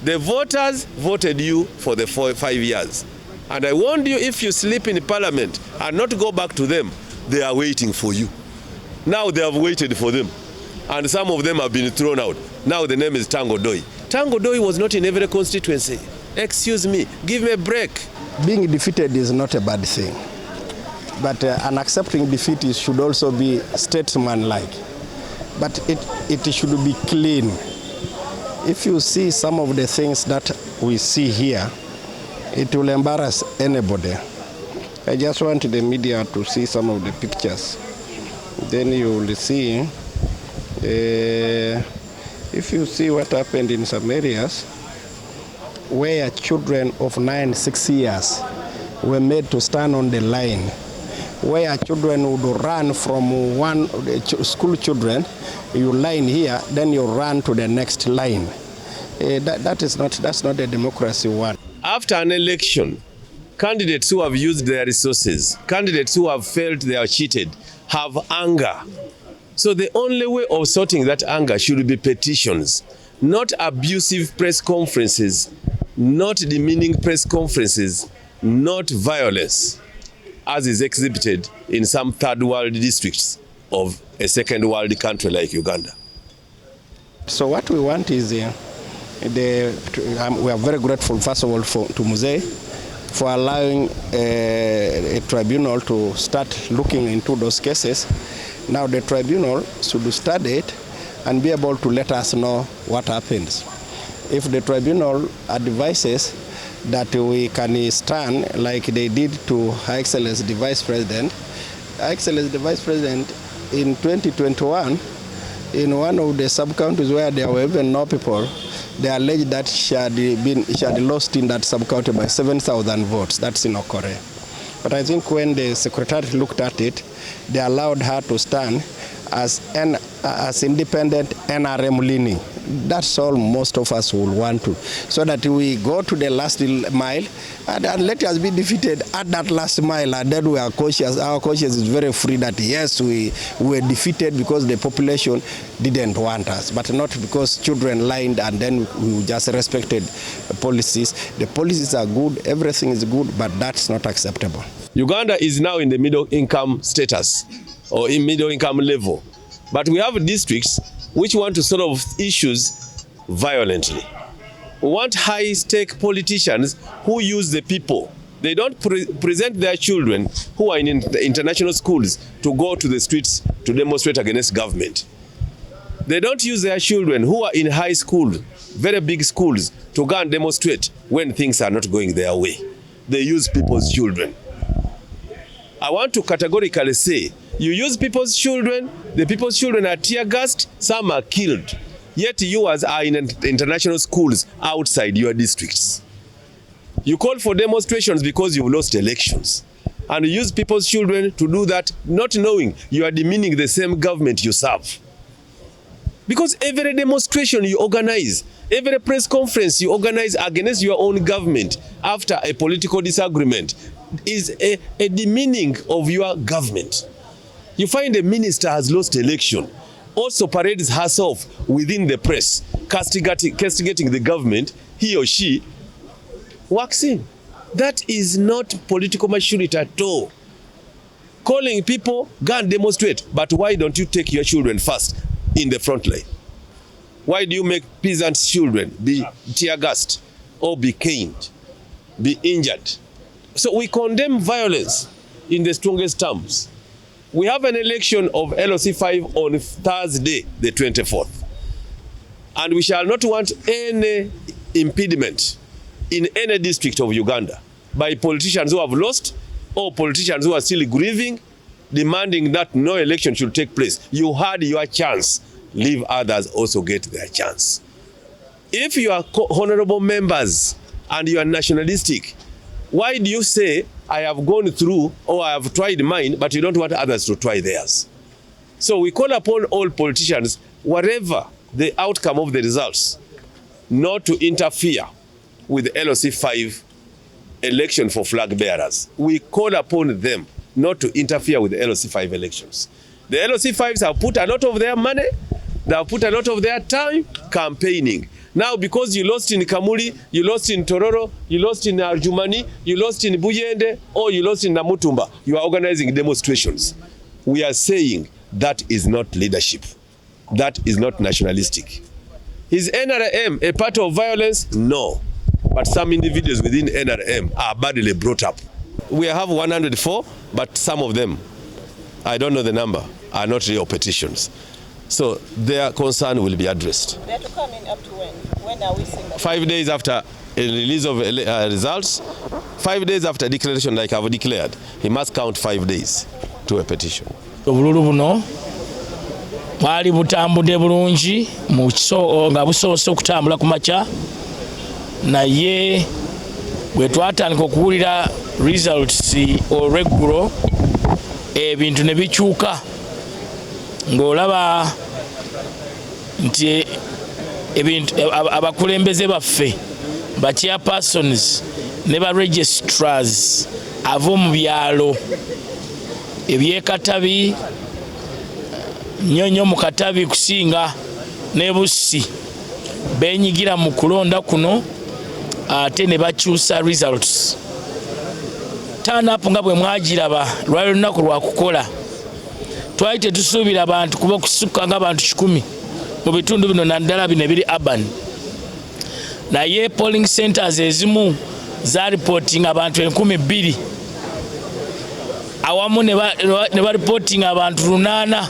The voters voted you for the 5 years. And I warned you, if you sleep in parliament and not go back to them, they are waiting for you. Now they have waited for them. And some of them have been thrown out. Now the name is Tanga Odoi. Tanga Odoi was not in every constituency. Excuse me, give me a break. Being defeated is not a bad thing. But an accepting defeat should also be statesman-like. But it should be clean. If you see some of the things that we see here, it will embarrass anybody. I just want the media to see some of the pictures. Then you will see, if you see what happened in some areas, where children of 6 years were made to stand on the line, where children would run from one school children, you line here, then you run to the next line. That's not a democracy one. After an election, candidates who have used their resources, candidates who have felt they are cheated, have anger. So the only way of sorting that anger should be petitions, not abusive press conferences, not demeaning press conferences, not violence, as is exhibited in some third world districts of a second world country like Uganda. So what we want is, we are very grateful, first of all, to Muzee for allowing a tribunal to start looking into those cases. Now the tribunal should study it and be able to let us know what happens. If the tribunal advises that we can stand like they did to Her Excellency the Vice President, Her Excellency the Vice President in 2021, in one of the sub-counties where there were even no people, they alleged that she had lost in that sub-county by 7,000 votes. That's in Okore. But I think when the Secretariat looked at it, they allowed her to stand as independent NRM leaning. That's all most of us will want to. So that we go to the last mile and let us be defeated at that last mile, and then we are cautious. Our conscience is very free that yes, we were defeated because the population didn't want us, but not because children lied and then we just respected the policies. The policies are good, everything is good, but that's not acceptable. Uganda is now in the middle income status or in middle income level, but we have districts which want to solve issues violently. We want high-stake politicians who use the people. They don't present their children who are in the international schools to go to the streets to demonstrate against government. They don't use their children who are in high school, very big schools, to go and demonstrate when things are not going their way. They use people's children. I want to categorically say, you use people's children, the people's children are tear-gassed, some are killed. Yet yours are in international schools outside your districts. You call for demonstrations because you've lost elections. And you use people's children to do that, not knowing you are demeaning the same government you serve. Because every demonstration you organize, every press conference you organize against your own government after a political disagreement is a demeaning of your government. You find a minister has lost election, also parades herself within the press, castigating the government, he or she walks in. That is not political maturity at all. Calling people, go and demonstrate, but why don't you take your children first in the front line? Why do you make peasants' children be tear-gassed or be caned, be injured? So we condemn violence in the strongest terms. We have an election of LOC 5 on Thursday, the 24th. And we shall not want any impediment in any district of Uganda by politicians who have lost or politicians who are still grieving, demanding that no election should take place. You had your chance. Leave others also get their chance. If you are honorable members and you are nationalistic, why do you say, I have gone through or I have tried mine, but you don't want others to try theirs? So we call upon all politicians, whatever the outcome of the results, not to interfere with the LOC 5 election for flag bearers. We call upon them not to interfere with the LOC 5 elections. The LOC 5s have put a lot of their money, they have put a lot of their time campaigning. Now, because you lost in Kamuli, you lost in Tororo, you lost in Arjumani, you lost in Buyende, or you lost in Namutumba, you are organizing demonstrations. We are saying that is not leadership. That is not nationalistic. Is NRM a part of violence? No. But some individuals within NRM are badly brought up. We have 104, but some of them, I don't know the number, are not real petitions. So their concern will be addressed. They have to come in up to when? When are we seeing that? 5 days after a release of results, 5 days after declaration, like I've declared, he must count 5 days to a petition. Obululu buno bwali butambudde bulungi nga busoose okutambula ku makya, naye bwe twatandika okuwulira results irregular ebintu ne bikyuka, ng'olaba nti abakulembeze baffe ba chairpersons ne ba registrars ab'omu byalo ebyekatabi nnyo mu katabi kusinga ne Bussi benyigira mu kulonda kuno, ate ne bakyusa results. Turn up nga bwe mwagiraba lwali lunaku lwa kukola, twali tetusuubira abantu kuba okusukka ng'abantu 100 mu bitundu bino naddala bino ebiri urban, naye polling centers ezimu za reporting abantu 2,000 awamu ne ba reporting abantu 800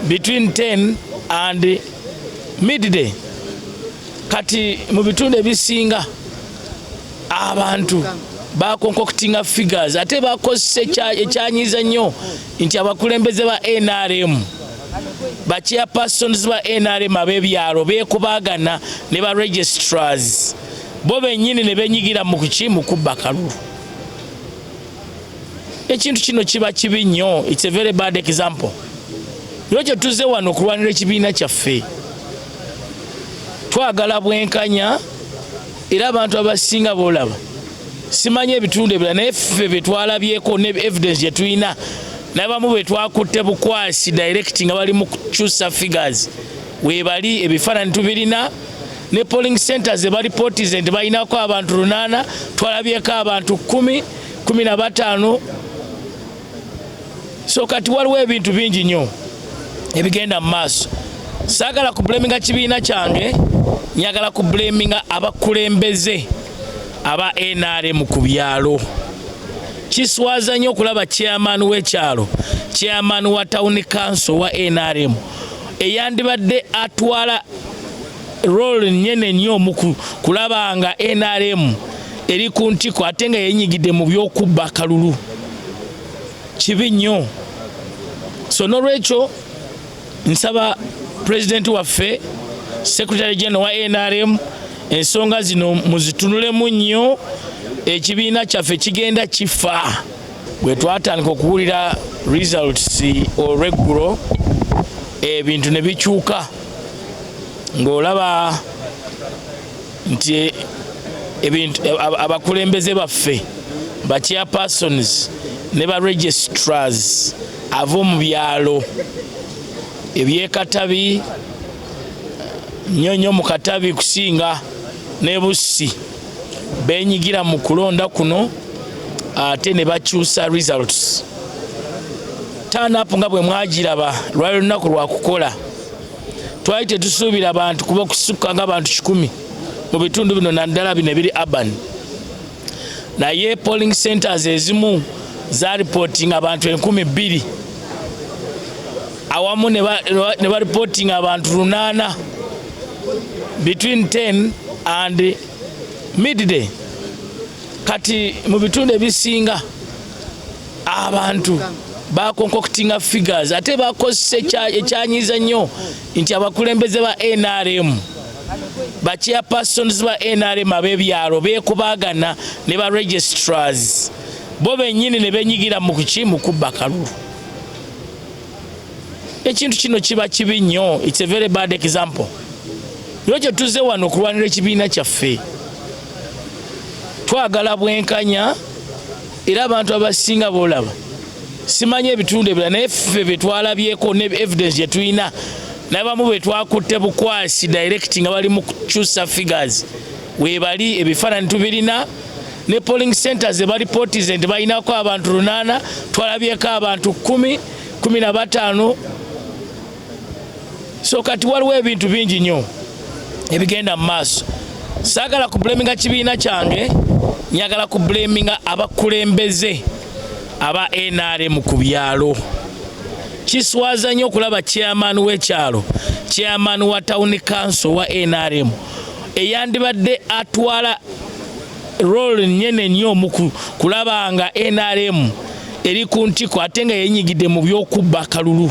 between 10 and midday. Kati mu bitundu ebisinga abantu bakonkoctinga figures, ate bakozesa ekyanyiza nnyo nti abakulembeze ba NRM ba chairpersons ba NRM ab'ebyalo beekubagana ne ba registrars bo bennyini ne benyigira mu kubba kalulu. Ekintu kino kiba kibi nnyo. It's a very bad example. Lwekyo tuzze wano okulwanira ekibiina kyaffe. Twagala bwenkanya era abantu abasinga boolaba simanye ebitundu ebirala, naye ffe bye twalabyeko ne evidence gye tulina n'abamu bwe twakutte bukwasi directing nga bali mu kukyusa figures weebali ebifaananyi tubirina, ne polling centers eba reports nti balinako abantu 800, twalabyeko abantu 10, 15. So kati waliwo ebintu bingi nnyo ebigenda mu maaso. Saagala kublaminga kibiina kyange, nyagala kublaminga abakulembeze aba NRM ku byalo. Kiswaza nnyo okulaba chairman w'ekyalo, chairman wa town council wa NRM eyandibadde atwala role nnyene nnyo mu kulaba nga NRM eri ku ntiko ate nga yenyigidde mu by'okubba akalulu. Kibi nnyo. So n'olwekyo nsaba president waffe, secretary general wa NRM, ensonga zino muzitunulemu nnyo, ekibiina kyaffe kigenda kifa. Bwe twatandika okuwulira results irregular ebintu ne bikyuka, ng'olaba nti abakulembeze baffe ba chairpersons ne ba registrars ab'omu byalo ebyekatabi nnyo mu katabi kusinga ne Bussi benyigira mu kulonda kuno, ate ne bakyusa results. Turn up nga bwe mwagiraba lwali lunaku lwa kukola, twali tetusuubira abantu kuba okusukka ng'abantu 100 mu bitundu bino naddala bino ebiri urban, naye polling centers ezimu za reporting abantu 2,000 awamu ne ba reporting abantu 800 between 10 and midday. Kati mu bitundu ebisinga abantu bakonkoctinga figures, ate bakozesa ekyanyiza nnyo nti abakulembeze ba NRM ba chairpersons ba NRM ab'ebyalo beekubagana ne ba registrars bo bennyini ne benyigira mu kubba kalulu. Ekintu kino kiba kibi nnyo. It's a very bad example. Lwekyo tuzze wano okulwanira ekibiina kyaffe. Twagala bwenkanya era abantu abasinga boolaba simanye ebitundu ebirala, naye ffe bye twalabyeko ne evidence gye tulina, n'abamu bwe twakutte bukwasi directing nga bali mu kukyusa figures webali ebifaananyi tubirina ne polling centers ebalipotize nti balinako abantu 8 twalabyeko abantu 15 so kati waliwo ebintu bingi nnyo ebigenda mu maaso. Saagala kubulaminga kibiina kyange, njagala kubulaminga abakulembeze aba NRM ku byalo. Kiswaza nnyo okulaba chairman w'ekyalo, chairman wa town council wa NRM eyandibadde atwala role nyene nnyo mu kulaba nga NRM eri ku ntiko ate nga yenyigidde mu by'okubba akalulu.